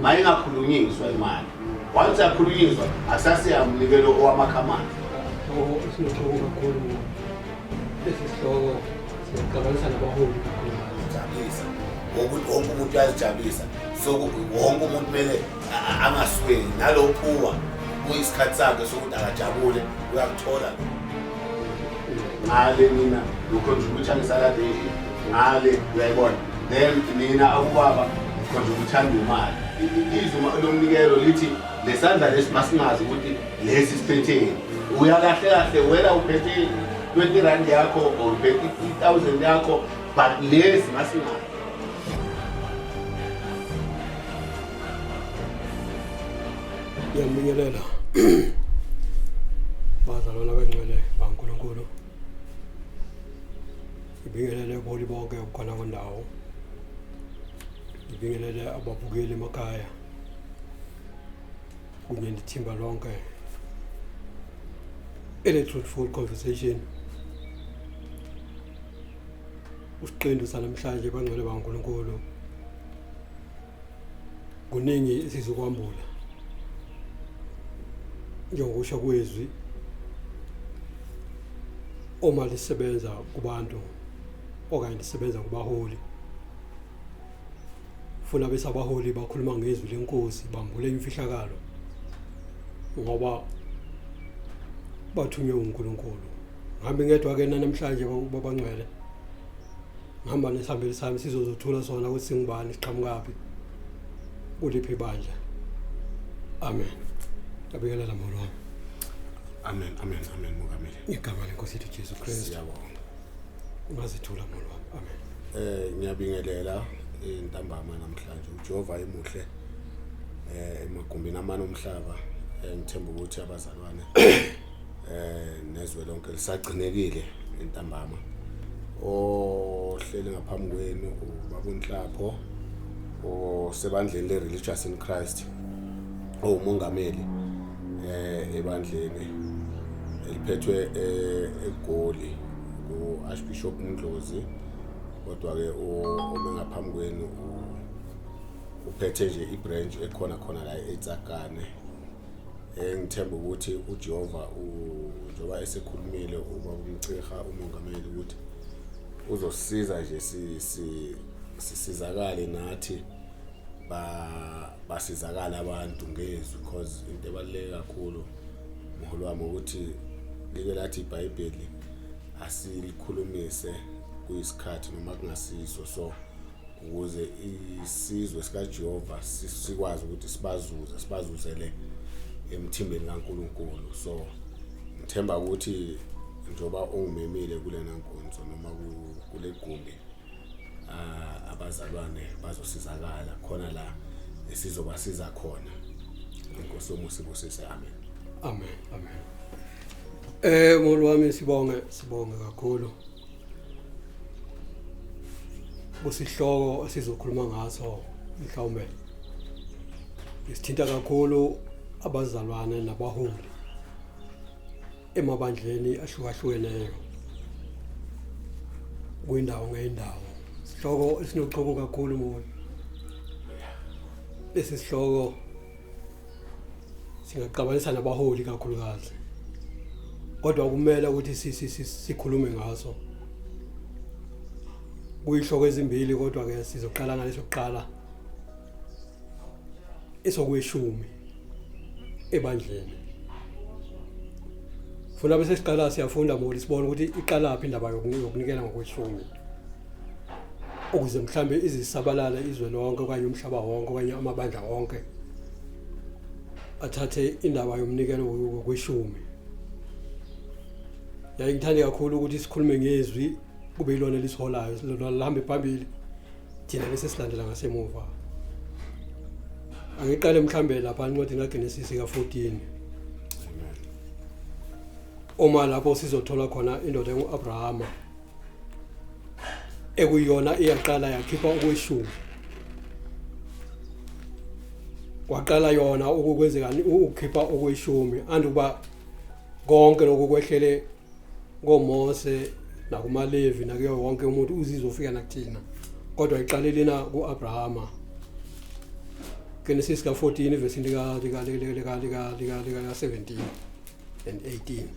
mayingakhulunyiswa imali once yakhulunyiswa asasiyamnikelo owamakhamani Sinohloko kakhulu lesihloko siyaxabanisa nabaholi kakhulu. jabulisa wonke umuntu uyazijabulisa so wonke umuntu kumele angasweli nalophuwa kuyisikhathi sakhe sokuthi akajabule uyakuthola ngale mina ucontributor ngesalade ngale uyayibona then mina akubaba contributor imali izuma lomnikelo lithi lesandla lesimasingazi ukuthi lesi siphetheni uyakahle kahle wena uphethe 20 rand yakho or uphethe 1000 yakho but lesi masingazi Ngiyamnikelela bazalwana bengcwele baNkulunkulu. Ngibingelele abaholi bonke ukukhona kwendawo. Ngibingelele ababukeli emakhaya. Kunye nethimba lonke. Truthful conversation. Usiqendu sanamhlanje bangcwele baNkulunkulu. Kuningi isizokwambula. Njengokusho kwezwi uma lisebenza kubantu okanye lisebenza kubaholi funa besabaholi bakhuluma ngezwi lenkosi bambule imfihlakalo ngoba bathunywe uNkulunkulu ngihambe ngedwa ke namhlanje babangcwele ngihamba nesihambeli sami sizozothula sona ukuthi singubani siqhamukapi kuliphi ibandla amen. Ngiyabingelela Molo wami. Amen Mongameli. Igama lenkosi yethu Jesu Kristu. Siyabonga. Ungazithula Molo wami. Amen. Ngiyabingelela intambama namhlanje uJehova emuhle emagumbini amane omhlaba ngithemba ukuthi abazalwane nezwe lonke lisagcinekile intambama ohleli ngaphambi kwenu ubaba uNhlapho osebandleni leReligious in Christ umongameli ebandleni eliphethwe eGoli uArchbishop Ndlozi kodwa ke ome ngaphambi kwenu uphethe nje ibranch ekhona la eTsakane ngithemba ukuthi uJehova njoba esekhulumile ubaba uMciha umongameli ukuthi uzosisiza nje sisizakale nathi basizakala abantu ngezwi because into ebaluleke kakhulu umholi wami ukuthi like lathi iBhayibheli asilikhulumise kuyisikhathi noma kungasiso so ukuze isizwe sikaJehova sikwazi ukuthi sibazuzele emthimbeni kaNkulunkulu so ngithemba ukuthi njoba ungumemile kule nankonzo noma kule gumbi abazalwane bazosizakala khona la esizobasiza khona inkosi yomusibusise amen. Amen. Molo wami sibonge kakhulu. Kusihloko sizokhuluma ngaso mhlawumbe isithinta kakhulu abazalwane nabaholi emabandleni ahlukahlukeneyo kwindawo ngeendawo. Sihloko esinoxhoko kakhulu moyo. Lesi sihloko singaqabanisa nabaholi kakhulukazi. Kodwa kumele ukuthi sikhulume ngaso. Kuyihloko ezimbili kodwa ke sizoqala ngaleso kuqala esokweshumi ebandleni. Funa bese siqala siyafunda moli sibone ukuthi iqala phi indaba yokunikela ngokweshumi. Ukuze mhlambe izisabalala izwe lonke okanye umhlaba wonke okanye amabandla wonke athathe indaba yomnikelo wokweshumi. Ngithanda kakhulu ukuthi sikhulume ngezwi kube yilona lisiholayo lihambe phambili thina bese silandela ngasemuva. Angiqale mhlambe lapha encwadini kaGenesis ka14. Uma lapho sizothola khona indoda enguAbrahama ekuyona iyaqala yakhipha okweshumi. Waqala yona ukukwenzekani ukukhipha okweshumi anduba konke lokukwehlele ngoMose nakumaLevi nakuyo wonke umuntu uzizofika nakuthina kodwa iqalelena kuAbrahama Genesis ka 14 verse lika 17 and 18.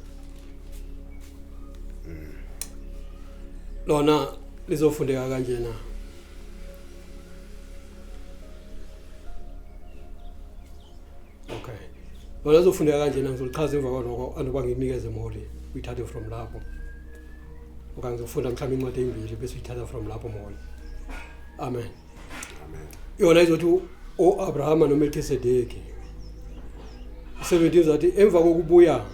Lona lizofundeka kanjena. Okay. Lona lizofundeka kanjena ngizolichaza emva kwaloko anoba nginikeze moli uyithathe from lapho. Okanye ngizofunda mhlawumbe incwadi embili bese uyithatha from lapho moli. Amen. Amen. Yona izothi Abraham noMelkisedeki 17 zathi emva kokubuya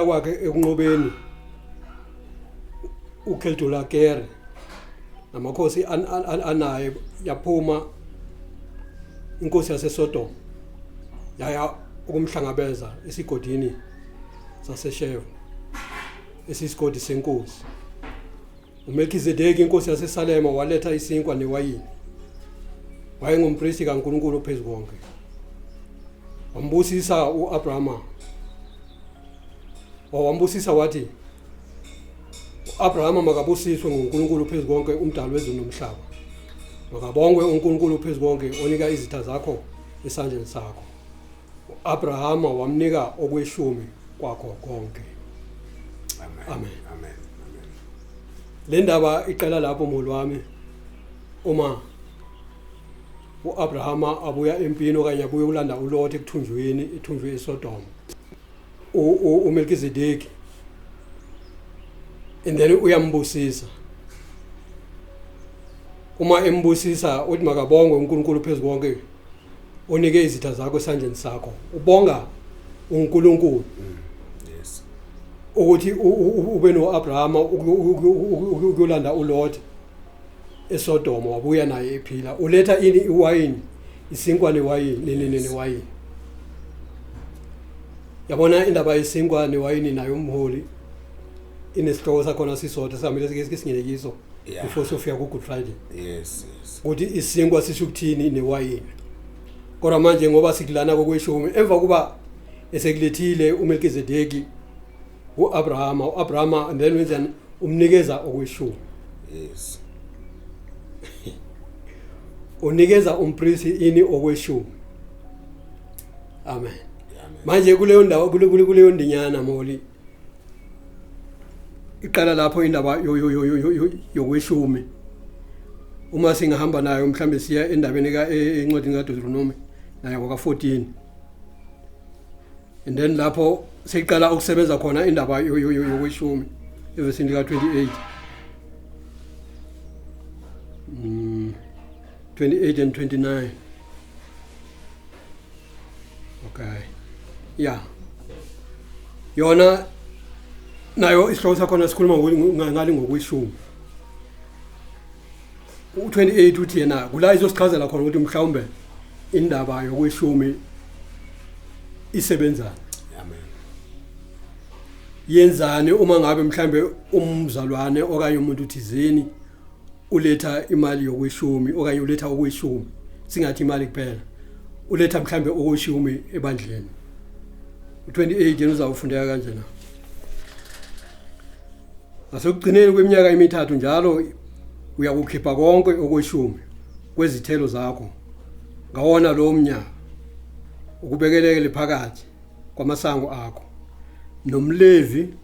kwakhe ekunqobeni uKeltulakere namakhosi anaye yaphuma inkosi yaseSodom yaya ukumhlangabeza esigodini saseSheva esisigodi senkosi. uMelkisedeki inkosi yaseSalema waletha isinkwa newayini. Wayengumpristi kaNkulunkulu ophezukonke. Wambusisa uAbrahama. Wambusisa wathi uAbrahama makabusiswe nguNkulunkulu ophezukonke umdali wezulu nomhlaba. Makabongwe uNkulunkulu ophezukonke onika izitha zakho esandleni sakho. uAbrahama wamnika okweshumi kwakho konke. Amen. Amen. Le ndaba iqala lapho molo wami uma uAbrahama abuya empini okanye abuye ulanda uLothi ekuthunjweni ithunjwe eSodom. uMelkisedeki and then uyambusisa. Uma embusisa uthi makabongwe uNkulunkulu phezukonke onike izitha zakho esandleni sakho. Ubonga uNkulunkulu. Yes. Ukuthi ube noAbrahama ukuyolanda uLothi eSodom wabuya naye ephila. Uletha ini iwayini isinkwa newayini newayini. Yabona indaba yesinkwa newayini nayo umholi inesihloko sakhona sisodwa samele sike singenekiso before sofika ku Good Friday. Yes. Ukuthi isinkwa sisho ukuthini newayini. Kodwa manje ngoba sikulana kokweshumi emva kuba esekulethile uMelkisedeki uAbrahama and then wenzani umnikeza okweshumi. Yes. Unikeza umpristi ini okweshumi. Amen. Amen. Manje kuleyo ndawo kuleyo ndinyana moli iqala lapho indaba yokweshumi. Uma singahamba nayo mhlambe siya endabeni encwadini kaDeuteronomy nayo ka 14. And then lapho siqala ukusebenza khona indaba yokweshumi evesi ka 28. 28 and 29. Okay. Yeah. Yona nayo isihloko sakhona sikhuluma ngali ngokweshumi. U28 uthi yena kula izosichazela khona ukuthi mhlawumbe indaba yokweshumi isebenzana. Amen. Yenzani uma ngabe mhlambe umzalwane okanye umuntu uthizeni uletha imali yokweshumi okanye uletha okweshumi singathi imali kuphela uletha mhlambe okweshumi ebandleni. U28 yena uzawufundeka kanje na. Asekugcineni kweminyaka emithathu njalo uyakukhipha konke okweshumi kwezithelo zakho ngawona lo mnyaka ukubekelele phakathi kwamasango akho nomlevi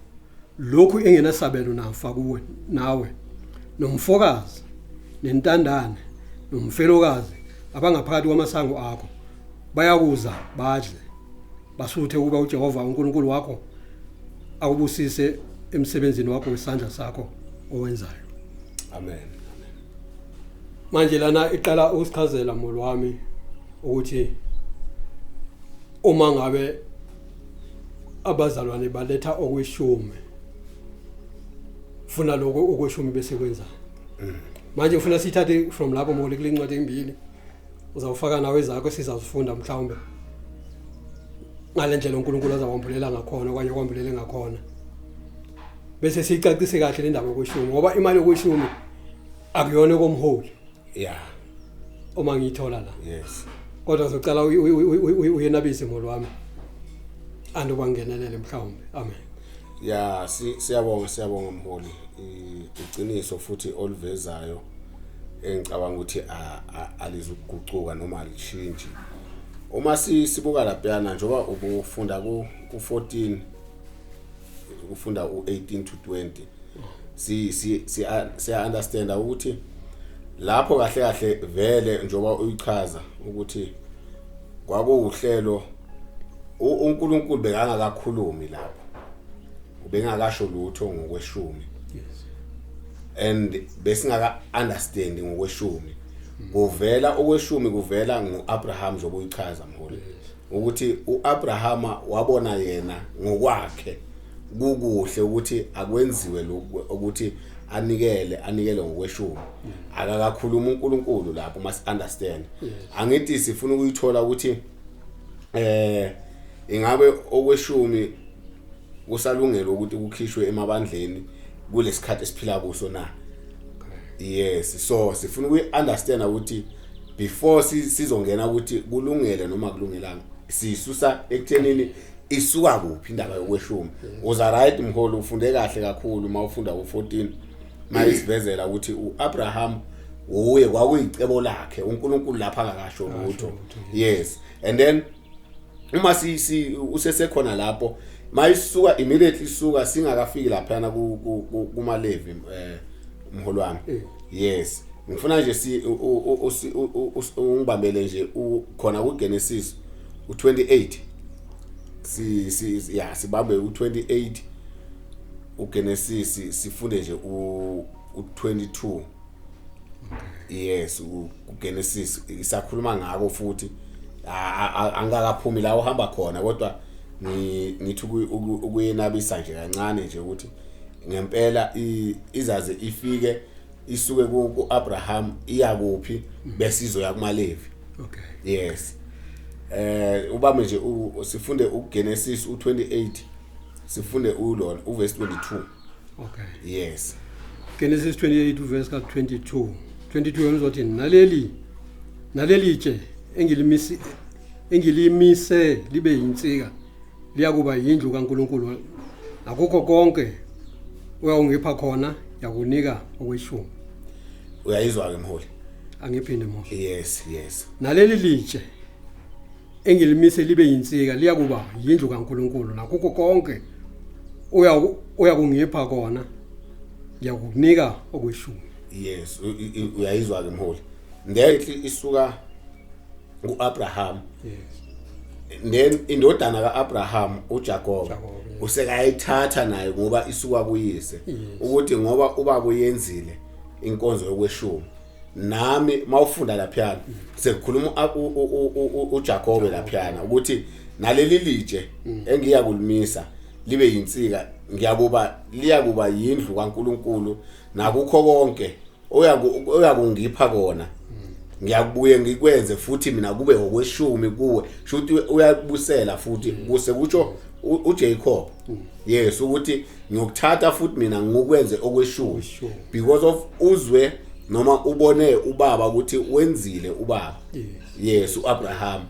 lokhu engenasabelo nafa kuwe nawe nomfokazi nentandane nomfelokazi abangaphakathi kwamasango akho bayakuza badle basuthe kuba uJehova uNkulunkulu wakho akubusise emsebenzini wakho wesandla sakho owenzayo. Amen. Manje lana iqala ukusichazela molo wami ukuthi uma ngabe abazalwane baletha okweshumi funa lokho okweshumi bese kwenza. Manje ufuna sithathe from lapho moli kule ncwadi embili uzawufaka nawe zakho sizazifunda mhlawumbe ngale ndlela uNkulunkulu azawambulela ngakhona okanye kwambulele ngakhona. Bese sicacise kahle le ndaba yokweshumi ngoba imali yokweshumi akuyona komholi. Yeah. Uma ngithola la. Yes. Kodwa uzocala uyenabise molo wami. Andobangenelele mhlawumbe. Amen. Yeah, siyabonga mholi. Iqiniso futhi olivezayo engicabanga ukuthi alizukugucuka noma alitshintshi. Uma sibuka laphana njoba ubufunda ku14 ufunda u18 to 20 si understand ukuthi lapho kahle kahle vele njoba uyichaza ukuthi kwakuuhlelo uNkulunkulu bekangakakhulumi lapho ubengakasho lutho ngokweshumi and besingaka understand ngokweshumi kuvela okweshumi kuvela ngoAbraham njoba uyichaza mholi ukuthi uAbrahama wabona yena ngokwakhe kukuhle ukuthi akwenziwe lokho ukuthi anikele ngokweshumi akakakhuluma uNkulunkulu lapho must understand angithi sifuna ukuyithola ukuthi ingabe okweshumi kusalungela ukuthi kukhishwe emabandleni kulesikhathi esiphila kuso na. Yes, so sifuna ukuunderstand ukuthi before sizongena ukuthi kulungele noma kulungelanga sisusa ekuthenini isuka kuphi indaba yokweshumi. Uza right mholo ufunde kahle kakhulu mawufunda u14 mayisivezela ukuthi uAbraham uye kwakuyicebo lakhe uNkulunkulu lapha akakasho lutho. Yes, and then uma usesekhona lapho mayisuka immediately suka singakafiki lapha kuma Levi mholo wami. Yes, ngifuna nje ungibambele nje khona ku Genesis u28 sibambe u28 uGenesis sifunde nje u22. Yes, uGenesis isakhuluma ngako futhi angakaphumi la uhamba khona kodwa ngithi ukuyenabisa nje kancane nje ukuthi ngempela izaze ifike isuke kuAbraham iya kuphi bese izoya kumaLevi. Okay. Yes. Ubame nje sifunde uGenesis u28 sifunde ulona uverse 22. Okay. Yes. Genesis 28 uverse ka 22 uzothi naleli tshe engilimise libe yinsika liyakuba yindlu kaNkulunkulu akukho konke uyawungipha khona yakunika okweshumi. Uyayizwa ke mholi? Angiphinde mholi. Yes. Naleli litshe engilimise libe yinsika liyakuba yindlu kaNkulunkulu nakukho konke uyakungipha khona yakunika okweshumi. Yes, uyayizwa ke mholi? Ndehle isuka kuAbraham. Yes. Then indodana kaAbraham uJacob usekayithatha naye ngoba isuka kuyise ukuthi ngoba ubaba uyenzile inkonzo yokweshumi nami mawufunda laphana sekukhuluma uJacob laphana ukuthi naleli litshe engiya kulimisa libe yinsika ngiyakuba liyakuba yindlu kaNkulunkulu nakukho konke oyakungipha kona ngiyakubuye ngikwenze futhi mina kube okweshumi kuwe shuthi uyabusela futhi kuse kutsho uJacob. Yes, ukuthi ngiyokuthatha futhi mina ngikwenze okweshumi because of uzwe noma ubone ubaba ukuthi wenzile ubaba. Yes, uAbraham.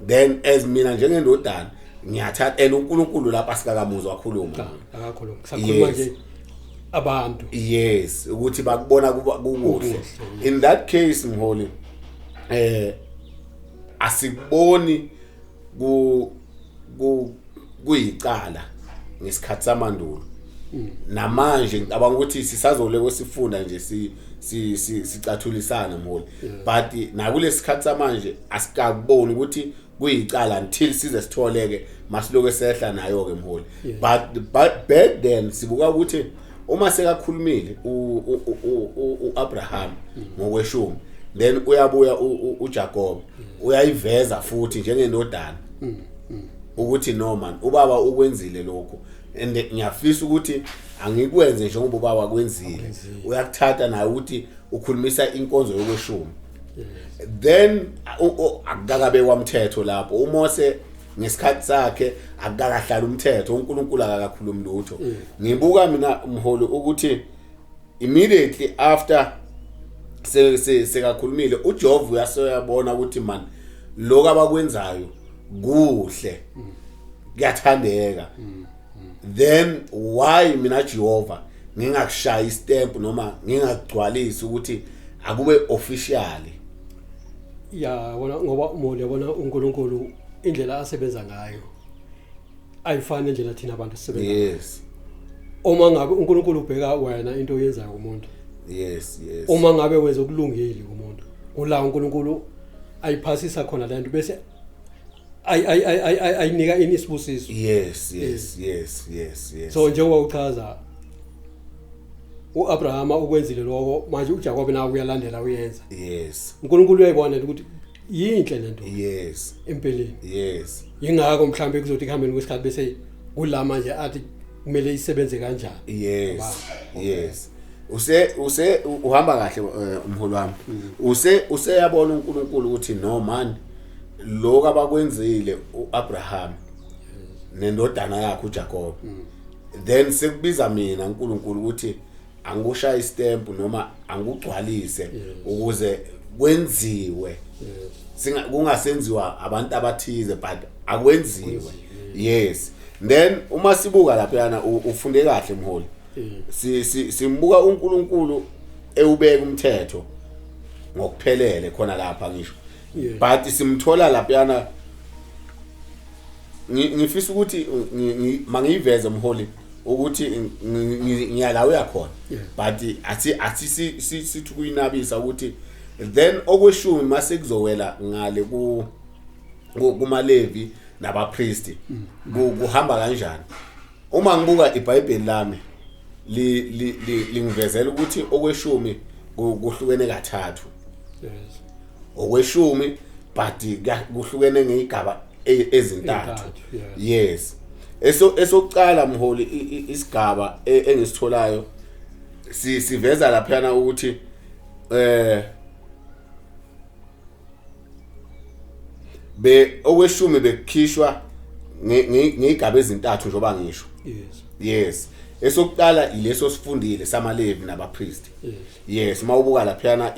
Then as mina njengendodana ngiyathatha uNkulunkulu lapha sikakamuzwa wakhuluma. Akakhuluma. Sakhuluma nje abantu. Yes, ukuthi bakubona kukuhle. In that case mholi asikuboni kuyicala ngesikhathi samandulo. Namanje ngicabanga ukuthi sisazole kwesifunda nje sicathulisana mholi. But nakulesikhathi samanje asikakuboni ukuthi kuyicala until size sitholeke masiloke sehla nayo ke mholi. But back then sibuka ukuthi uma sekakhulumile uAbraham ngokweshumi then uyabuya uJacob uyayiveza futhi njengendodana ukuthi no man ubaba ukwenzile lokho and ngiyafisa ukuthi angikwenze njengoba ubaba kwenzile uyakuthatha naye ukuthi ukhulumisa inkonzo yokweshumi. Then akakabe kwamthetho lapho uMose ngesikhathi sakhe akakahlala umthetho uNkulunkulu akakakhuluma lutho. Ngibuka mina mholi ukuthi immediately after sekakhulumile uJehova uyaseyabona ukuthi man lokho abakwenzayo kuhle kuyathandeka. Then why mina Jehova ngingakushaya istamp noma ngingagcwalisa ukuthi akube officially. Yabona ngoba uMoli yabona uNkulunkulu indlela asebenza ngayo ayifani indlela thina abantu sisebenza. Yes. Uma ngabe uNkulunkulu ubheka wena into oyenzayo kumuntu. Yes. Uma ngabe wenza okulungile kumuntu, ula uNkulunkulu ayiphasisa khona lento bese ayinika inisibusiso. Yes. So njengoba uchaza uAbraham ukwenzile lokho manje uJakobe nawe uyalandela uyenza. Yes. uNkulunkulu uyayibona ukuthi yinhle lento. Yes. Empeleni. Yes. Yingakho mhlambe kuzothi kuhambeni kwesikhathi bese kula manje athi kumele isebenze kanjani. Yes. Use uhamba kahle umholi wami. Useyabona uNkulunkulu ukuthi no man lokho abakwenzile uAbraham nendodana yakhe uJakob. Then sekubiza mina uNkulunkulu ukuthi angushaya istamp noma angugcwalise ukuze kwenziwe. Kungasenziwa abantu abathize but akwenziwe. Yes. Then uma sibuka lapha yana ufunde kahle mholi. Simbuka uNkulunkulu ewubeka umthetho ngokuphelele khona lapha ngisho. But simthola lapha yana ngifisa ukuthi mangiveze mholi ukuthi ngiyala uyakhona. But athi sithi kuyinabisa ukuthi then okweshumi mase kuzowela ngale kumaLevi nabapriesti kuhamba kanjani. Uma ngibuka iBhayibheli lami lingivezela ukuthi okweshumi kuhlukene kathathu. Okweshumi but kuhlukene ngeigaba ezintathu. Yes. Esokucala mholi isigaba engisitholayo siveza lapha ukuthi okweshumi bekukhishwa ngeigaba ezintathu njoba ngisho. Yes. Esokuqala ileso sifundile samaLevi nabapriesti. Yes, mawubuka lapha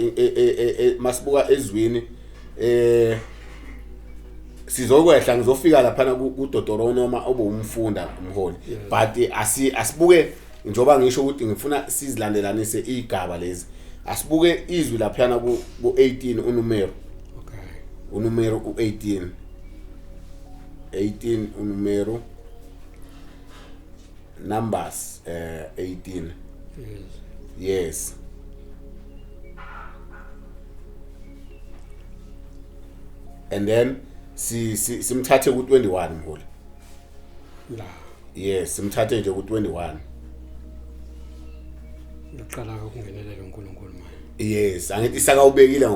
masibuka ezwini sizokwehla ngizofika lapha kuDeuteronomy obumfunda umholi. But asibuke njoba ngisho ukuthi ngifuna sizilandelanise igaba lezi. Asibuke izwi lapha ku18 uNumero. UNumero u18 uNumero Numbers 18. Yes. And then simthathe ku21 mholi. Yes, simthathe nje ku21. Ngaqala ukungenelela uNkulunkulu manje. Yes, angithi sakawubekile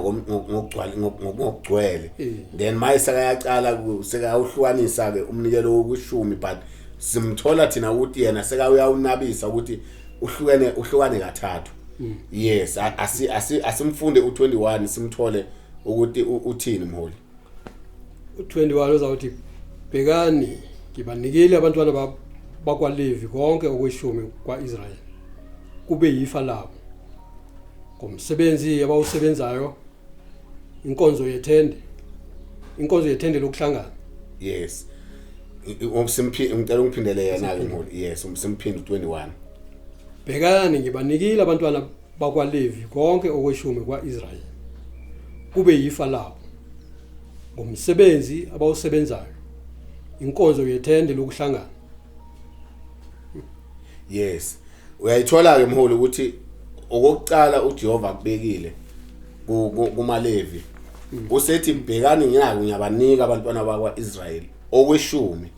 ngokugcwele. Then mayisaka yaqala sekawuhlukanisa ke umnikelo wokushumi but simthola thina ukuthi yena sekawuyawunabisa ukuthi uhlukane kathathu. Yes, asimfunde u21 simthole ukuthi uthini mholi. U21 uzawuthi bhekani ngibanikile abantwana bakwaLevi konke okweshumi kwaIsrayeli kube yifa labo ngomsebenzi abawusebenzayo inkonzo yethende lokuhlangana. Yes. Ngicela ungiphindele yena ke mholi. Yes, umsimphindi 21. Bhekani ngibanikile abantwana bakwaLevi konke okweshumi kwaIsrayeli kube yifa labo ngomsebenzi abawusebenzayo inkonzo yethende lokuhlangana. Yes. Uyayithola ke mholi ukuthi okokucala uJehova kubekile kumaLevi. Usethi bhekani ngiyabanika abantwana bakwaIsrayeli okweshumi.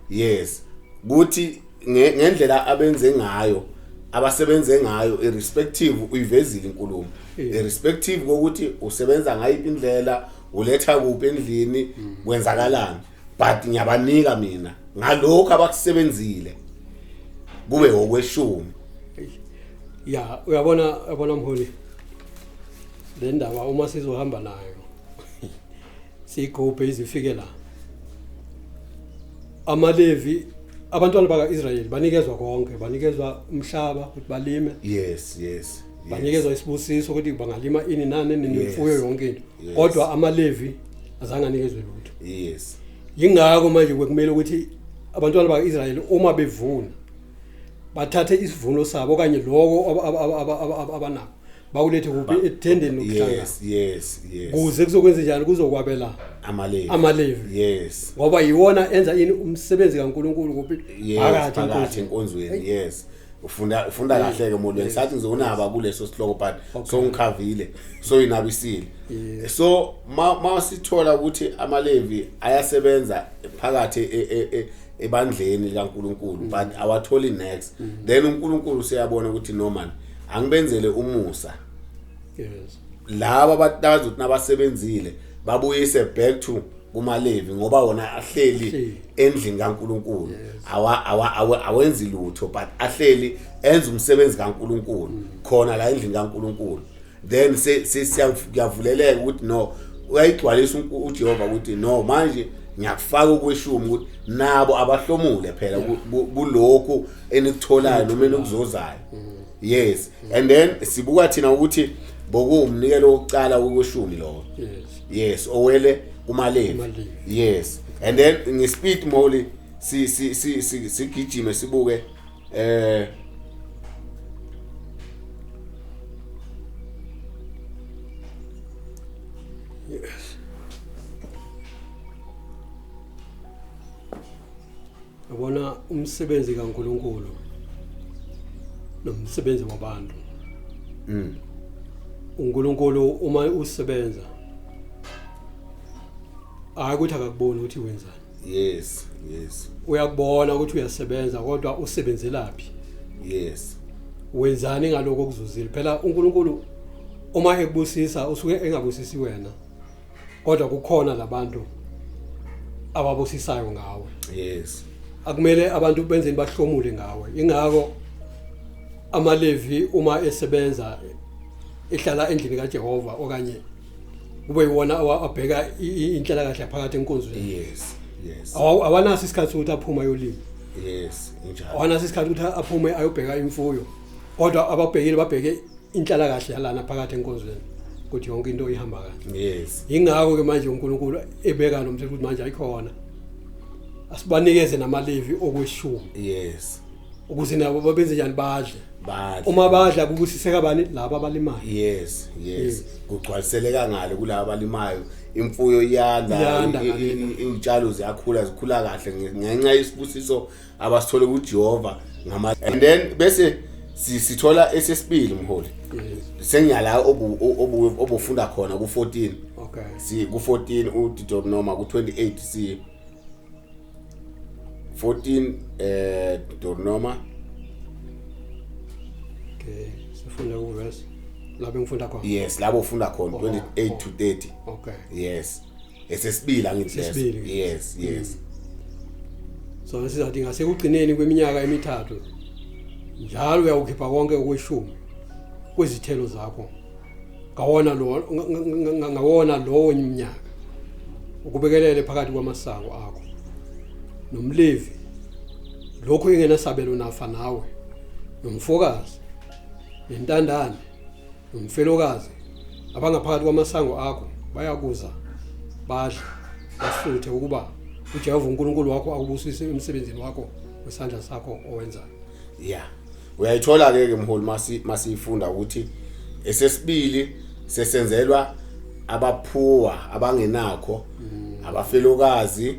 Yes. Kuthi ngendlela abenze ngayo abasebenze ngayo irrespective uyivezile inkulumo. Irrespective kokuthi usebenza ngayiphi indlela uletha kuphi endlini kwenzakalani. But ngiyabanika mina ngalokho abakusebenzile kube okweshumi. Uyabona mholi le ndaba uma sizohamba nayo sigobhe izifike la amaLevi abantwana bakaIsrayeli banikezwa konke, banikezwa umhlaba ukuthi balime. Yes. Banikezwa isibusiso ukuthi bangalima ini nani nemfuyo yonke into. Kodwa amaLevi azange anikezwe lutho. Yes. Yingakho manje kumele ukuthi abantwana bakaIsrayeli uma bevuna bathathe isivuno sabo okanye lokho abanako bawulethe kuphi ethendeni nokuhlangana yes kuze kuzokwenza njani kuzokwabela amalevi yes ngoba yiwona enza ini umsebenzi kaNkuluNkulu kuphi phakathi enkonzweni yes ufunda kahle ke molweni sathi ngizonaba kuleso sihloko but so ngikhavile so inabisile so mawusithola ukuthi amalevi ayasebenza phakathi ebandleni kaNkuluNkulu but awatholi next then uNkuluNkulu siyabona ukuthi no man angibenzele umusa yes laba batazothi nabasebenzile babuyise back to kumalevi ngoba wona ahleli endlini kaNkuluNkulu awenzi lutho but ahleli enza umsebenzi kaNkuluNkulu khona la endlini kaNkuluNkulu then siyavuleleka ukuthi no uyayigcwalisa uJehova ukuthi no manje ngiyakufaka ukweshumi ukuthi nabo abahlomule phela kulokho enikutholayo noma enikuzozayo yes and then sibuka thina ukuthi bokuwumnikelo wokucala wokweshumi lo yes owele kumalevi yes and then ngespeed moli sigijime sibuke yes abona umsebenzi kaNkuluNkulu nomsebenzi wabantu uNkulunkulu uma usebenza akuthi akakuboni ukuthi wenzani yes uyakubona ukuthi uyasebenza kodwa usebenzelaphi yes wenzani ngaloko okuzuzile phela uNkulunkulu uma ekubusisa usuke engabusisi wena kodwa kukhona labantu ababusisayo ngawe yes akumele abantu benzeni bahlomule ngawe ingakho amalevi uma esebenza ehlala endlini kaJehova okanye kube yiwona abheka inhlela kahle phakathi enkonzweni yes awanaso isikhathi ukuthi aphuma yolima yes injalo awanaso isikhathi ukuthi aphume ayobheka imfuyo kodwa ababhekile babheke inhlela kahle yalana phakathi enkonzweni ukuthi yonke into ihamba kahle yes ingakho ke manje uNkulunkulu ebeka lo mthetho ukuthi manje ayikhona asibanikeze namalevi okweshumi yes ukuze nabo babenze njani badle uma badla kubusiseka bani laba abalimayo yes kugcwaliseleka ngale kulabo abalimayo imfuyo iyanda intshalo zikhula kahle ngenxa yesibusiso abasithole kuJehova and then bese sithola esesibili mholi sengiyala obufunda khona ku14 okay ku14 uDeuteronomy ku28 si 14 Deuteronomy okay sifunda kuverse lapho ngifunda khona yes lapho ufunda khona 28 to 30 okay yes esesibili angithi yes so sizathi ngasekugcineni kweminyaka emithathu njalo uyawukhipha konke okweshumi kwezithelo zakho ngawona lo iminyaka ukubekelele phakathi kwamasango akho nomlevi lokho engenasabelo nafa nawe nomfokazi nentandane nomfelokazi abangaphakathi kwamasango akho bayakuza badla basuthe ukuba uJehova uNkulunkulu wakho akubusise emsebenzini wakho wesandla sakho owenzayo yeah uyayithola ke mholi masifunda ukuthi esesibili sesenzelwa abaphuwa abangenakho abafelokazi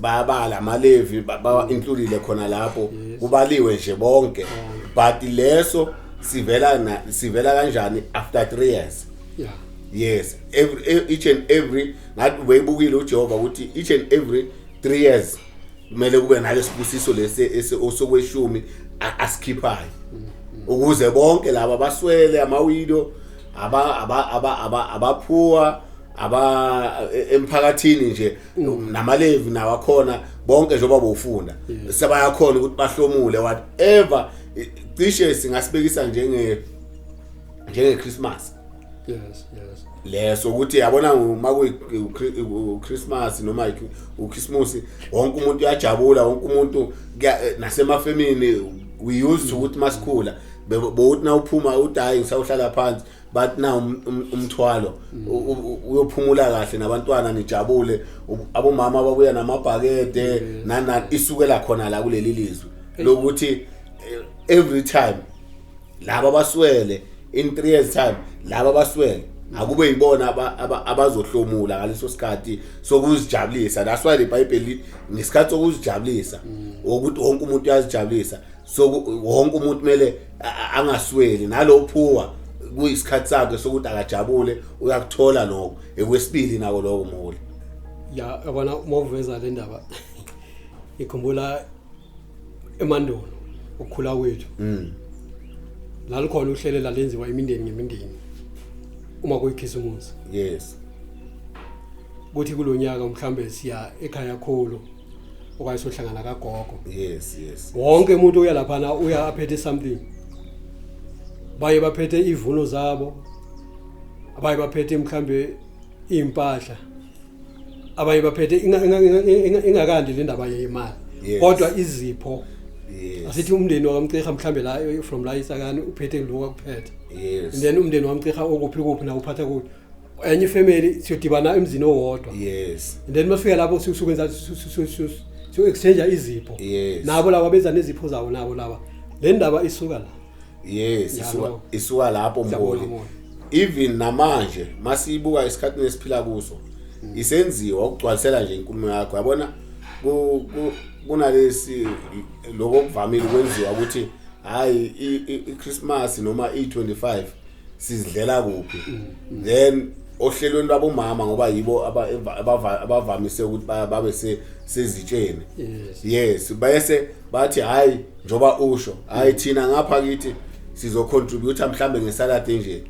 bayabala amalevi baba includile khona lapho kubaliwe nje bonke but leso sivela kanjani after 3 years yes each and every ngathi wayibukile uJehova ukuthi each and every 3 years kumele kube nalesibusiso lesi osokweshumi asikhiphayo ukuze bonke laba baswele amawido abaphuwa emphakathini nje namalevi nawakhona bonke njengoba bofunda sebayakhona ukuthi bahlomule whatever cishe singasibekisa njenge Christmas yes leso ukuthi yabona maku Christmas noma uChristmas wonke umuntu uyajabula wonke umuntu nasemafemini we used to ukuthi masikhula bokuthi na uphuma udayi ngisawuhlala phansi but now umthwalo uyophumula kahle nabantwana nijabule abomama babuya namabhakede nana isukela khona la kuleli lizwe lokuthi every time laba baswele in 3 years time laba baswele akube yibona abazohlomula ngaleso sikhathi sokuzijabulisa. That's why the Bible ngesikhathi sokuzijabulisa ukuthi wonke umuntu uyazijabulisa, so wonke umuntu kumele angasweli, nalophuwa kuyisikhathi sakhe sokuthi akajabule uyakuthola lokho ekwesibili nako lokho Mholi. Ya yabona mawuveza le ndaba ikhumbula emandulo ukukhula kwethu lalikhona uhlelela lenziwa imindeni ngemindeni uma kuyikhisimusi. Yes. Kuthi kulonyaka mhlambe siya ekhaya khulu okwayisohlangana kagogo. Yes. Wonke umuntu uya lapha uya aphethe something. Baye baphethe ivuno zabo. Abaye baphethe mhlambe impahla. Abaye baphethe ingakandi le ndaba yemali. Kodwa izipho. Yes. Asithi umndeni wakamCirha mhlambe la from la isakani uphethe lokho kuphethe. Yes. And then umndeni wakamCirha okuphi na uphatha kuthi. Enye family siyodibana emzini owodwa. Yes. And then masifika lapho sukwenza so exchange izipho. Yes. Nabo laba benza nezipho zawo nabo laba. Le ndaba isuka la. Yes, isuka lapho Mholi. Even namanje masibuka isikhathi nesiphila kuso isenziwa ukugcwalisela nje inkulumo yakho. Yabona kunalesi lokho kuvamile kwenziwa ukuthi hayi iChristmas noma i25 sizidlela kuphi. Then ohlelweni lwabomama ngoba yibo abavamise ukuthi babe sezitsheni. Yes, bayese bathi hayi njoba usho hayi thina ngapha kithi sizo contribute mhlambe ngesalad nje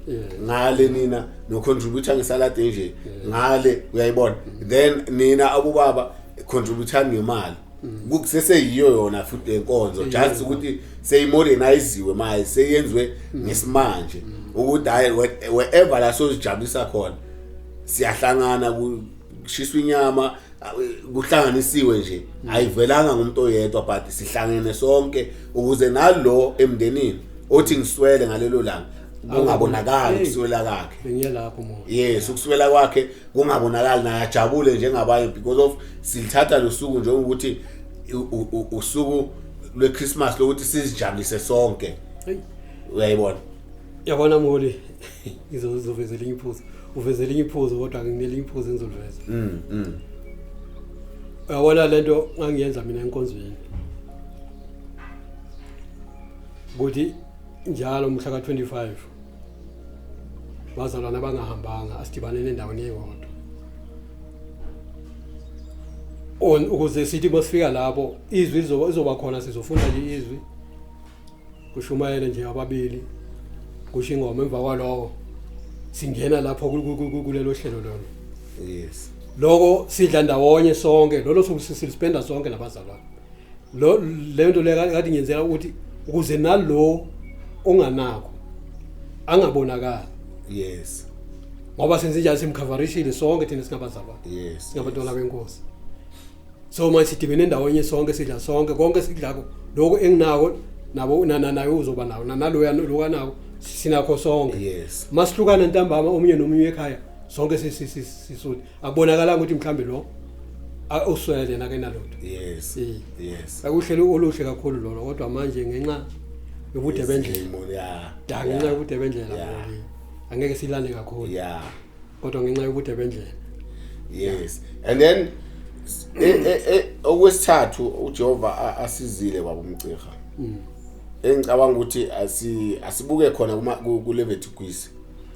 ngale nina no contribute ngesalad nje ngale uyayibona. Then nina abubaba contribute ngemali kusese yiyo yona futhi lenkonzo just ukuthi seyimoderniziwe manje seyenzwe ngesimanje ukuthi hayi wherever la sozijabulisa khona siyahlangana kushiswa inyama kuhlanganisiwe nje ayivelanga ngumuntu oyedwa but sihlangene sonke ukuze nalo emndenini othi ngiswele ngalelo langa kungabonakala ukuswela kwakhe. Bengiyalapho mo. Yes, ukuswela kwakhe kungabonakala naye ajabule njengabanye because of silithatha losuku nje ukuthi usuku lweChristmas lokuthi sizijabulise sonke. Uyayibona? Yabona Mholi izovezela imphuzo. Uvezela imphuzo kodwa nginele imphuzo engizoliveza. Yabona lento ngangiyenza mina enkonzweni. Ukuthi njalo mhla ka25 bazalwana bangahambanga asidibane nendaweni eyodwa. Ukuze sithi masifika lapho izwi lizoba khona sizofunda nje izwi. Kushumayele nje ababili. Kusho ingoma emva kwaloko singena lapho kulelo hlelo lolo. Yes. Lokho sidla ndawonye sonke lolo sokusispenda sonke labazalwana. Lento le kade ngiyenzela ukuthi ukuze nalo onganakho angabonakala. Yes. Ngoba senze njalo simcoverishile sonke thina singabazalwana. Yes. Singabantwana benkosi. So manje sidibene ndawonye sonke sidla sonke konke sidlako lokho enginako nabo nayo uzoba nawo naloya lokanawo sinakho sonke. Yes. Masihlukana ntambama omunye nomunye ekhaya sonke sisuthi akubonakala ukuthi mhlambe lo uswele nakenalotho. Yes. Yes. Akuhlelo oluhle kakhulu lolo kodwa manje ngenxa yobude bendlela. Ngenxa yobude bendlela angeke silane kakhulu. Yeah. Kodwa ngenxa yobude bendlela. Yes. And then okwesithathu uJehova asizile baba uMcirha. Engicabanga ukuthi asibuke khona ku Leviticus.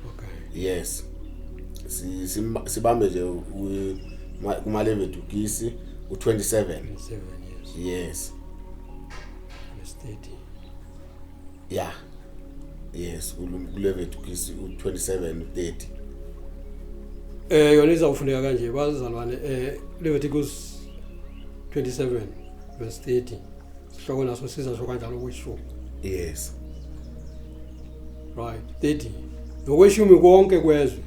Okay. Yes. Sibambe nje kuma Leviticus u27. Yes. Verse 30. Yeah. Yes, ku Leviticus u27:30. Yona izawufundeka kanje bazalwane Leviticus 27 verse 30. Sihloko naso siza kanjalo kwishumi. Yes. Right, 30. Nokweshumi konke kwezwe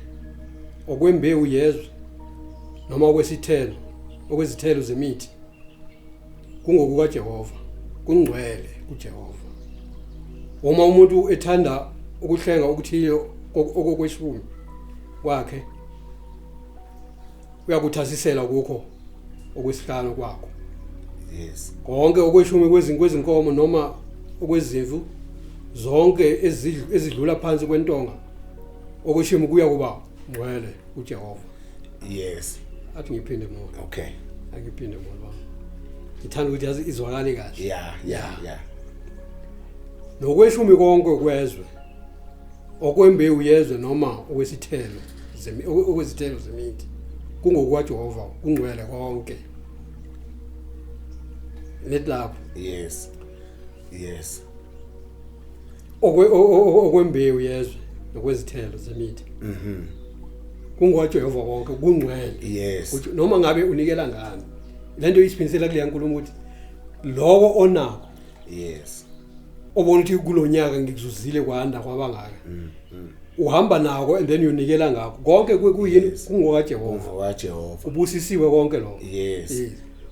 okwembewu yezwe noma okwesithelo okwezithelo zemithi kungokuka Jehova kungcwele kuJehova. Uma umuntu ethanda ukuhlenga okuthile okokweshumi kwakhe uyakuthasisela kukho okwesihlanu kwakho. Yes. Konke okweshumi kwezinkomo noma okwezimvu zonke ezidlula phansi kwentonga okushimo kuya kuba ngcwele uJehova. Yes. Athi ngiphinde mo. Okay. Angiphinde mo baba. Ngithanda ukuthi yazi izwakale kahle. Yeah. Nokweshumi konke kwezwe. Okwembewu yezwe noma okwesithelo okwesithelo zemithi. Kungokwa Jehova kungcwele konke. Let lapho. Yes. Okwembewu yezwe nokwezithelo zemithi. Kungokwa Jehova konke kungcwele. Yes. Noma ngabe unikela ngani. Lento isiphindisela kule yankulumo ukuthi lokho onako. Yes. Obona ukuthi kulonyaka ngikuzuzile kwanda kwabangaka. Uhamba nako and then unikela ngakho. Konke kuyini kungokwa Jehova. Ubusisiwe konke lokho. Yes.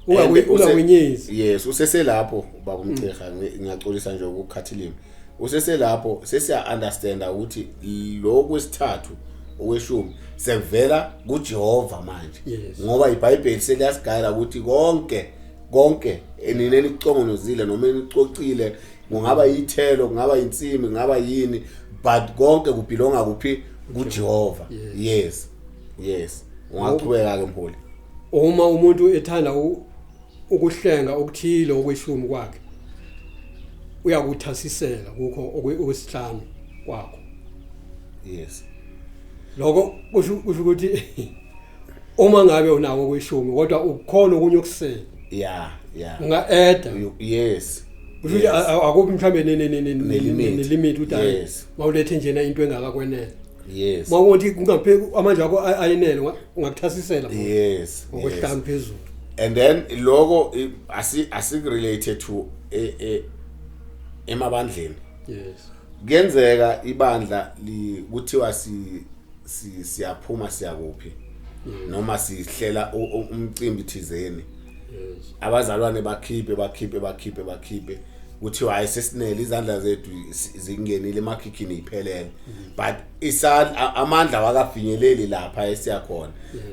Ungawenyezi. Yes, useselapho baba uMcirha ngiyaxolisa nje ukukhathilima. Useselapho sesiya understand ukuthi lo kwesithathu okweshumi sekuvela kuJehova manje. Ngoba iBhayibheli seliyasigayela ukuthi konke enine nicongonozile noma nicocile kungaba yithelo kungaba insimi kungaba yini but konke kubelonga kuphi kuJehova. Yes. Ungaqhubeka ke mpholi. Uma umuntu ethanda ukuhlenga okuthile okweshumi kwakhe uyakuthasisela kukho okwesihlanu kwakho. Yes. Lokho kusho ukuthi uma ngabe unako okweshumi kodwa ukukhona okunye okusela. Yeah. Unga-add. Yes. Uthi akuphi mhlambe nelimit uthi mawulethe njena into engakakwenene. Yes. Mawuthi kungapheli amandla akho ayenele ungakuthasisela. Yes. Ngokuhlamba phezulu. And then logo related to emabandleni. Yes. Kuyenzeka ibandla kuthiwa siyaphuma siyakuphi noma sihlela umcimbi thizeni. Yes. Abazalwane bakhiphe kuthiwa ayisesinele izandla zethu zingenile emakhikhini iphelele but amandla wakafinyeleli lapha esiyakhona.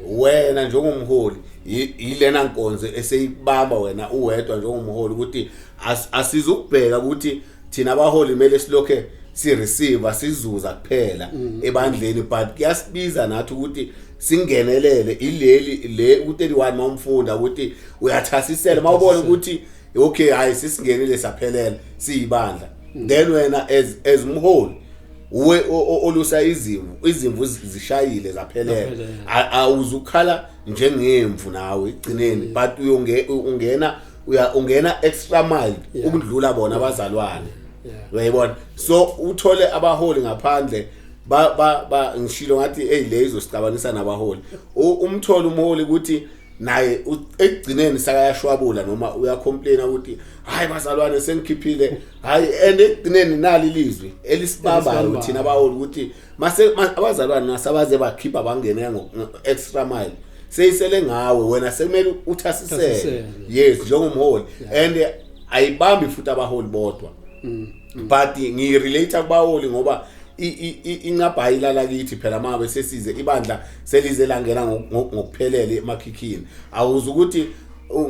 Wena njengomholi yilena nkonzo eseyibamba wena uwedwa njengomholi ukuthi asizukubheka ukuthi thina abaholi kumele silokhe sireceive sizuza kuphela ebandleni but kuyasibiza nathi ukuthi singenelele le u31 mawumfunda ukuthi uyathasisela mawubona ukuthi okay hayi sisingenile saphelela siyibandla then wena as umholi uwe olusa izimvu zishayile zaphelela awuzukhala njengemvu nawe igcineni but ungena extra mile ukudlula bona abazalwane. Uyayibona so uthole abaholi ngaphandle ngishilo ngathi lezo sicabanisa nabaholi umtholo umholi ukuthi naye egcineni sakayashwabula noma uyacomplain ukuthi hayi bazalwane sengikhiphile hayi egcineni nali ilizwi elisibambayo thina abaholi ukuthi mase abazalwane nasabaze bakhipha bangene extra mile seyisele ngawe wena sekumele uthasisele. Yes njengomholi and ayibambi futhi abaholi bodwa but ngirelate kubaholi ngoba ingabhayila lakithi phela mabe sesize ibandla selize langena ngokuphelele emakhikhini awuza ukuthi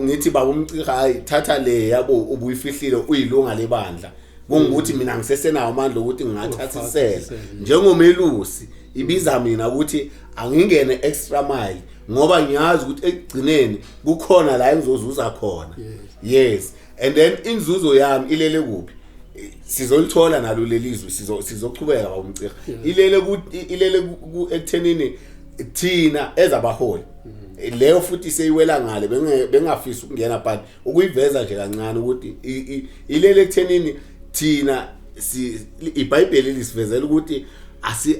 ngithi baba uMcirha hayi thatha le yabo ubuyifihlile uyilunga lebandla kungukuthi mina ngisesenawo amandla ukuthi ngingathasisela njengomelusi ibiza mina ukuthi angingene extra mile ngoba ngiyazi ukuthi ekugcineni kukhona la engizozuza khona. Yes and then inzuzo yami ilele kuphi sizolithola nalo lelizwe sizochubeka baba uMcirha ilele ekuthenini thina ezabaholi leyo futhi seyiwela ngale bengafisa ukungena but ukuyiveza nje kancane ukuthi ilele ekuthenini thina iBhayibheli lisivezela ukuthi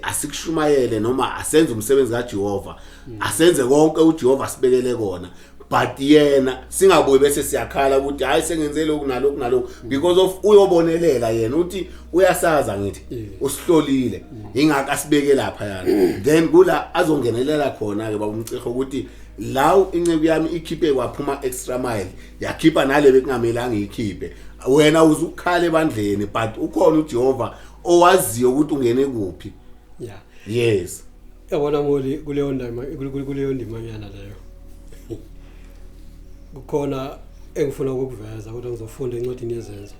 asikushumayele noma asenze umsebenzi kaJehova asenze konke uJehova sibekele kona but yena singabuye bese siyakhala ukuthi hayi sengenze lokhu nalokhu because of uyobonelela yena uthi uyasaza ngithi usihlolile ingaka asibeke lapha yana then kula azongenelela khona ke baba uMcirha ukuthi lawo incebo yami ikhiphe kwaphuma extra mile yakhipha nale bekungamelanga ikhiphe wena uzukukhala ebandleni but ukhona uJehova owaziyo ukuthi ungene kuphi. Yes yabona moli kuleyo ndima yana leyo kukhona engifuna ukuveza kodwa ngizofunda encwadini yezenzo.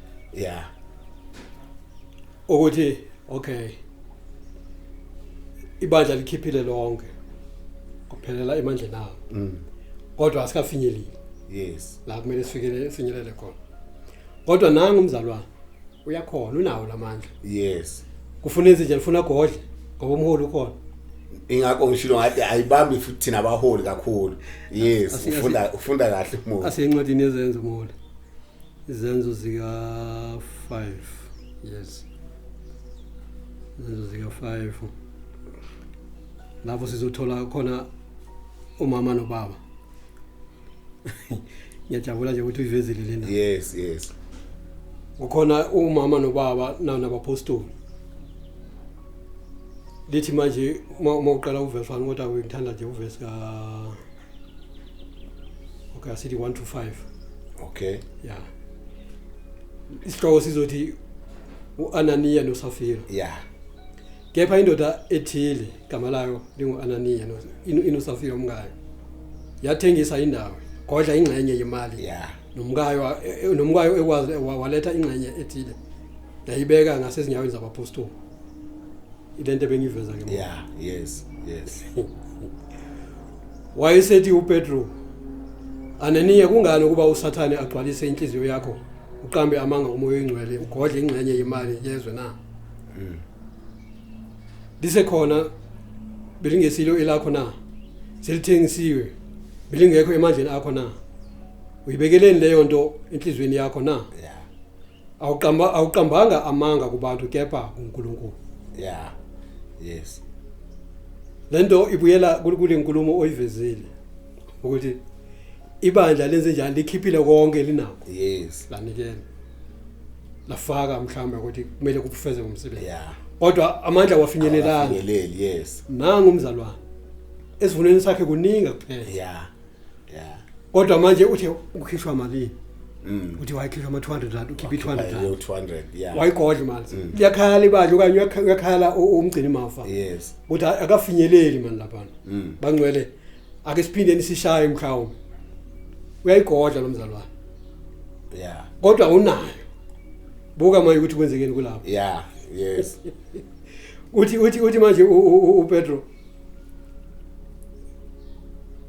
ukuthi okay ibandla likhiphile lonke kuphelela emandleni nawo kodwa asikafinyeleli yes la kumele sifinyelele khona kodwa nanga umzalwane uyakhona unawo lamandla yes kufuneka nje lifuna godle ngoba umholi ukhona ingakho ngishilo ngathi ayibambi futhi thina abaholi kakhulu yes ufunda kahle umuntu asiyencwadini yezenzo umholi izenzo zika 5 yes izenzo zika 5 lapho sizothola khona umama nobaba ngiyajabula nje ukuthi uyivezile lena yes ukhona umama nobaba nabapostoli lithi manje uma uqala uverse 1 kodwa ngithanda nje uverse okay asithi 1 to 5 okay yeah isihloko sizothi uAnaniya noSafira yeah kepha indoda ethile igama layo linguAnaniya noSafira umkayo yathengisa indawo kodwa ingxenye yemali yeah nomkayo ekwazi waletha ingxenye ethile yayibeka ngasezinyaweni zabapostoli ilento bengiveza ke yeah yes wayesethi uPetro Ananiya kungani ukuba uSathane agcwalise inhliziyo yakho uqambe amanga umoya oyingcwele ugodle ingxenye yemali yezwe na lisekhona belingesilo elakho na selithengisiwe belingekho emandleni akho na uyibekeleni leyo nto enhlizweni yakho na yeah awuqambanga amanga kubantu kepha kuNkulunkulu yeah yes lento ibuyela kule nkulumo oyivezile ukuthi ibandla lenze njani likhiphile konke linakho yes lanikela lafaka mhlawumbe ukuthi kumele kufeze umsebenzi yeah kodwa amandla wafinyelelana yes nanga umzalwane esivuneni sakhe kuninga kuphela yeah kodwa manje uthi ukhishwa malini uthi wayikhishwa ama 200 rand ukhipha 200 yeah wayigodla manje liyakhala ibandla okanye uyakhala umgcini mafa yes ukuthi akafinyeleli manje lapha bangcwele ake siphinde sishaye mhlawumbe uyayigodla lo mzalwane yeah kodwa unayo buka manje ukuthi kwenzekeni kulapho yeah yes uthi manje uPetro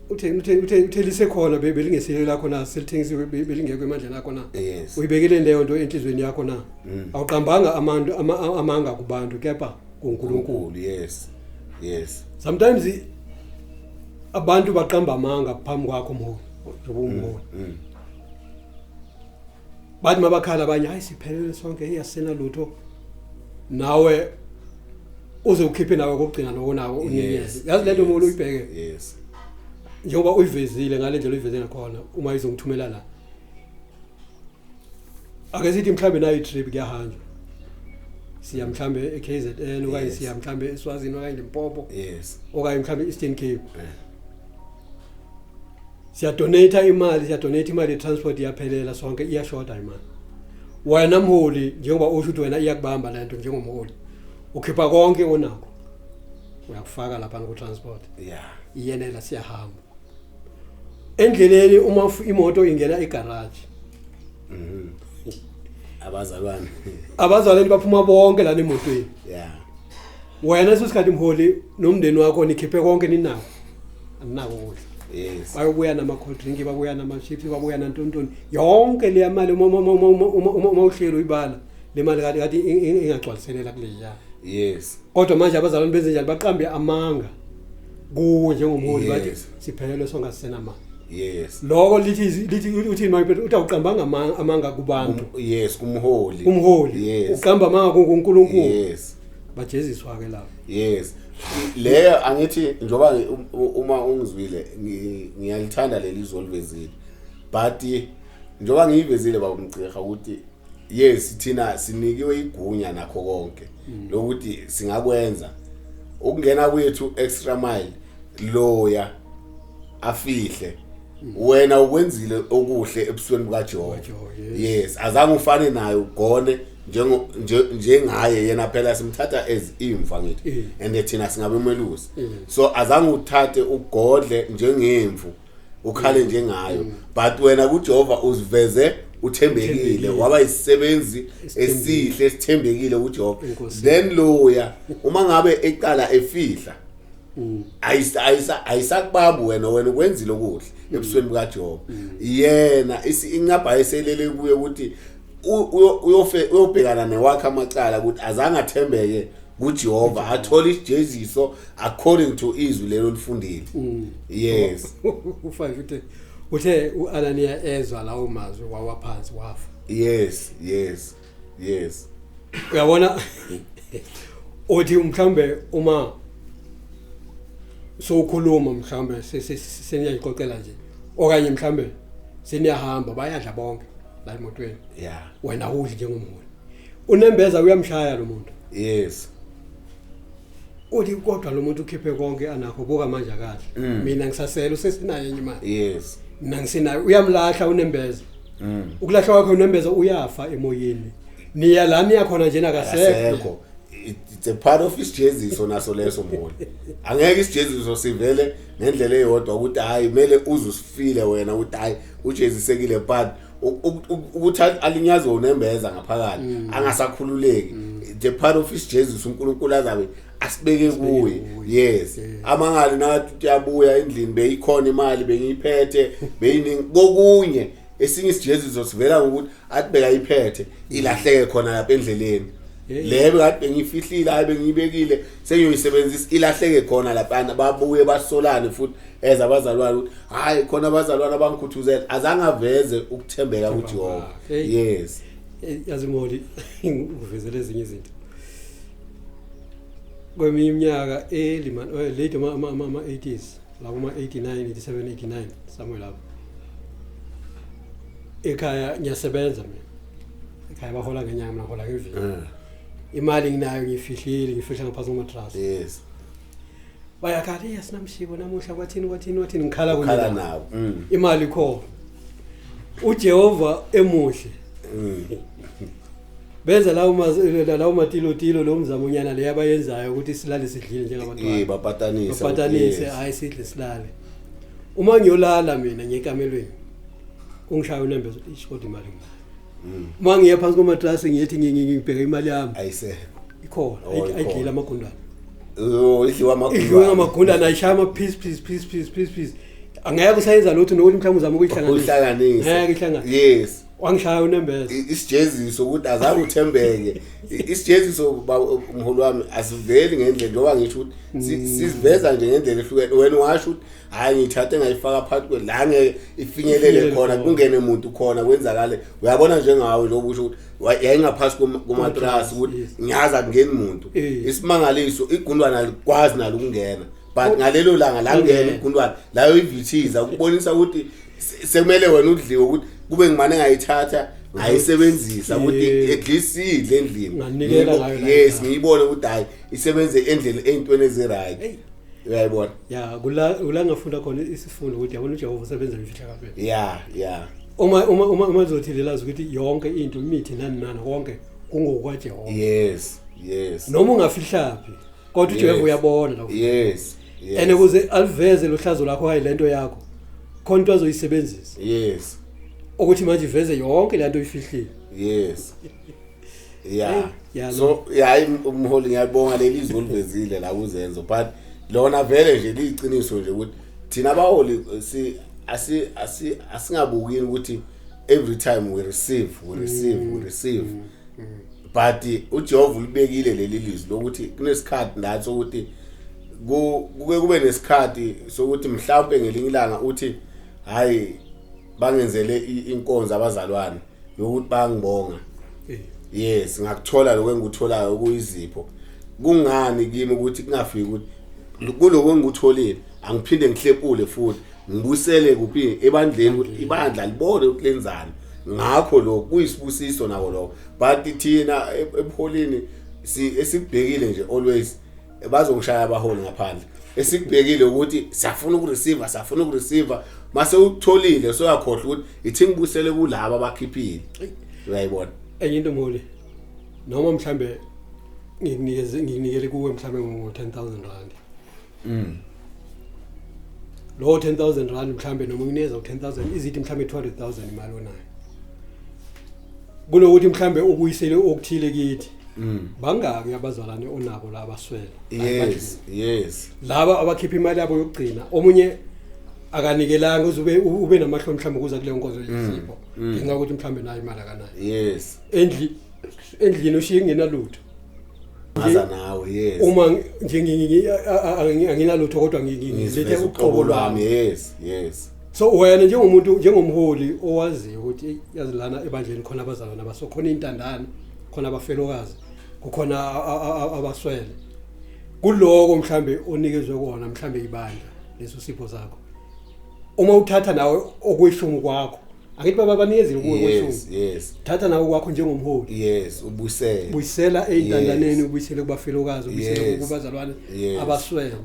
uthe lisekhona belingesilo lakho na selithengisiwe belingekho emandleni akho na yes uyibekele leyo nto enhlizweni yakho na awuqambanga amanga kubantu kepha kuNkulunkulu yes sometimes abantu baqamba amanga phambi kwakho umholi bathi mabakhala abanye hayi siphelele sonke iyasena lutho nawe uzokhiphe nawe kokugcina lokho nawo unikeze yazi lento umuntu uyibheke yes njengoba uyivezile ngale ndlela uyiveze ngakhona uma izongithumela la ake sithi mhlambe nayo itrip kuyahanjwa siya mhlambe eKZN okanye siya mhlambe eSwazini okanye eLimpopo yes okanye mhlambe eEastern Cape siya donate imali transport iyaphelela sonke iyashoda imali wena mholi njengoba usho ukuthi wena iyakubamba lento njengomholi ukhipha konke onakho uyakufaka lapha ku transport yeah iyenela siyahamba endleleni uma imoto ingena egarage abazalwane baphuma bonke la emotweni yeah wena sesikhathi mholi nomndeni wakho nikhiphe konke ninako anako ukudla yes bayobuya nama cold drink babuya nama chips babuya nantontoni yonke le mali uma uhlelo ibala le mali kade ingagcwaliselela kule ya yes kodwa manje abazalwane benze njalo baqambe amanga kuwe njengomholi bathi siphelele sonke sisena mali yes lokho lithi uthi manje uthi awuqambanga amanga kubantu yes umholi uqamba amanga kuNkulunkulu yes bajeziswa ke lapho yes leyo angithi njoba uma ungizwile ngiyalithanda leli izolivezile but njoba ngiyivezile babumcikha ukuthi yes thina sinikiwe igunya nakho konke lokuthi singakwenza ukungena kwethu extra mile loya afihle wena ukwenzile okuhle ebusweni bukaJehova yes azange ufane naye ugone njengaye yena phela simthatha as imva ngithi and thina singabe melusi so azange uthathe ugodle njengemvu ukhale njengayo but wena kuJehova uziveze uthembekile waba isisebenzi esihle esithembekile uJehova then loya uma ngabe eqala efihla ayisakubamba wena ukwenzile okuhle ebusweni bukaJehova yena incaba eselele kuye ukuthi uyobhekana newakhe amacala ukuthi azange athembeke kuJehova athola isijeziso according to izwi lelo lifundile yes ufike uthe uAnania ezwa lawo mazwi wawaphansi wafa yes uyabona uthi mhlambe uma sokhuluma mhlambe seniyayixoxela nje okanye mhlambe seniyahamba bayadla bonke la emotweni wena udli njengomholi unembeza uyamshaya lo muntu yes uthi kodwa lo muntu ukhiphe konke anakho buka manje akahle mina ngisasela usesinayo enye imali yes mina ngisinayo uyamlahla unembeza ukulahla kwakhe unembeza uyafa emoyeni niya la niya khona nje nakasekho it's a part of isijeziso naso leso mholi angeke isijeziso sivele ngendlela eyodwa ukuthi hayi kumele uzusifile wena ukuthi hayi ujezisekile but ukuthi alinyazo unembeza ngaphakathi angasakhululeki the part of isijeziso uNkulunkulu azabe asibeke kuye yes amangali nathi uyabuya endlini beyikhona imali bengiyiphethe beyiningi kokunye esinye isijeziso sivela ukuthi athi bekayiphethe ilahleke khona lapha endleleni lebe kade bengifihlile hayi bengiyibekile sengiyoyisebenzisa ilahleke khona lapha babuye basolane futhi ezabazalwane ukuthi hayi khona abazalwane abangikhuthuzela azange aveze ukuthembeka kuJehova yes yazimoli uvezele ezinye izinto kweminye iminyaka late ama 80s la kuma 89 87 89 somewhere lapho ekhaya ngiyasebenza mina ekhaya bahola ngenyanga mina hola ngeviki imali nginayo ngifihlile ngifihla ngaphansi komatras yes bayakhala yasinamshiko namuhla kwathini ngikhala nawo imali khona uJehova emuhle benza lawo matilo lo mzamonyana le yabayenzayo ukuthi silale sidlile njengabantwana bapatanise hayi sidle silale uma ngiyolala mina ngekamelweni ungishaya unembeza ishoti imali nginayo uma ngiye phansi komatras ngiyethi ngibheka imali yami ikhona ayidlila amagundane idliwa amagundane ayishaya ama piece angeke usayenza lutho nokuthi mhlawumbe uzama ukuyihlanganisa yes wangishaya unembeza isijeziso ukuthi azange uthembeke isijeziso umholi wami asiveli ngendlela ngoba ngisho ukuthi siziveza nje ngendlela ehlukene wena washo ukuthi hayi ngithathe ngayifaka phakathi kwelange ifinyelele khona kungene umuntu khona kwenzakale uyabona njengawe lokho usho ukuthi yayingaphasi komatras ukuthi ngiyaza kungena umuntu isimangaliso igundwana likwazi nalo ukungena but ngalelo langa la ngene igundwana la uyivithiza ukubonisa ukuthi sekumele wena udliwe ukuthi kube ngimane ngayithatha ngayisebenzisa ukuthi at least sidle endlini yes ngiyibone ukuthi hayi isebenze endlini eyintweni eziright uyayibona kula ngafunda khona isifundo ukuthi yabona uJehova usebenza ngifihla kaphela uma uzothile lazi ukuthi yonke into imithi nani konke kungokwa Jehova yes noma ungafihlaphi kodwa uJehova uyabona la yes and ukuze aliveze lohlazo lakho hayi lento yakho khona into azoyisebenzisa yes ukuthi manje iveze yonke lento oyifihlile yes so hayi umholi ngiyabonga leli izwi olivezile la kuzenzo but lona vele nje liqiniso nje ukuthi thina abaholi asingabukini ukuthi every time we receive but uJehova ulibekile leli lizwi lokuthi kunesikhathi ndathi ukuthi kube nesikhathi sokuthi mhlawumbe ngelinye ilanga uthi hayi bangenzele inkonzo abazalwane yokuthi bangibonga yes ngakuthola lokho engikutholayo okuyizipho kungani kimi ukuthi kungafiki ukuthi kuloko engikutholile angiphinde ngihlepule futhi ngibusele kuphi ebandleni ukuthi ibandla libone ukuthi lenzani ngakho lo kuyisibusiso nako lo but thina ebuholini esibhekile nje always bazongishaya abaholi ngaphandle esikubhekile ukuthi siyafuna ukureceive mase ukutholile so yakhohle ukuthi ithi ngibusele kulabo abakhiphile uyayibona enye into mholi noma mhlambe nginikele kuwe mhlambe ngo 10,000 rand lo 10,000 rand mhlambe noma ngineza u 10,000 izithi mhlambe 200,000 imali onayo kunokuthi mhlambe ukuyisele okuthile kithi bangaki abazalwane onabo la abaswele yes laba abakhipha imali yabo yokugcina omunye akanikelanga uzube ube namahlombe mhlambe kuza kule nkonzo yesipho ngenxa ukuthi mhlambe nayo imali akanayo yes endlini ushiye ngenalutho ngaza nawe yes uma nje anginalutho kodwa ngilethe uqobo lwami yes so wena njengomuntu njengomholi owaziyo ukuthi yazilana ebandleni khona abazalwana basokhona intandane khona abafelokazi kukhona abaswele kuloko mhlambe onikezwe kona mhlambe ibandla leso sipho sakho uma uthatha nawe okweshumi kwakho angithi baba banikezile kuwe kweshumi yes thatha nawe kwakho njengomholi yes ubuyisela eintandaneni ubuyisele kubafelokazi ubuyisele kubazalwane abaswele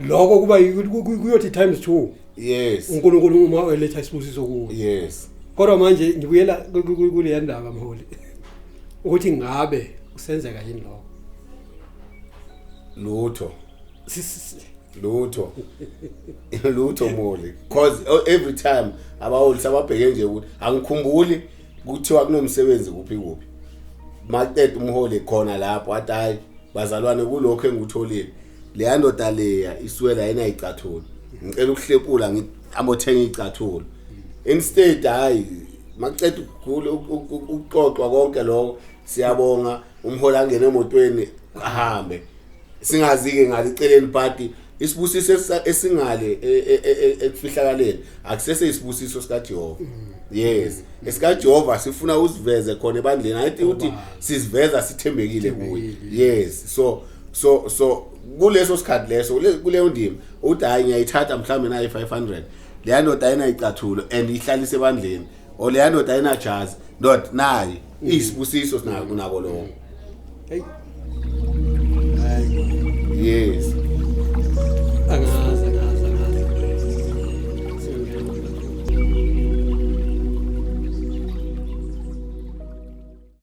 lokho kuba kuyothi times 2 yes uNkulunkulu uma eletha isibusiso kuwe yes kodwa manje ngibuyela kule ndaba mholi ukuthi ngabe usenzeka yini lokho lutho moli because every time abaholi sababheke nje ukuthi angikhumbuli kuthiwa kunomsebenzi kuphi maqeda umholi khona lapho athi hayi bazalwane kulokho engikutholile leya ndoda leya iswela yena icathulo ngicela ukuhlepula ngithi ambothenga icathulo instead hayi maqeda ukuxoxwa konke lokho siyabonga umholi angene emotweni ahambe singazike ngaliceleni party isibusiso esingale ekufihlakaleni akusese isibusiso sika Jehova yes esika Jehova sifuna usiveze khona ebandleni ayithi uthi siziveza sithembekile kuye yes so kuleso sikhathi leso kuleyo ndima uthi hayi ngiyayithatha mhlambe nayi 500 leya ndoda ayina icathulo and ihlalise ebandleni o leya ndoda ayina jazi not nayi isibusiso sinako nako lo hey yes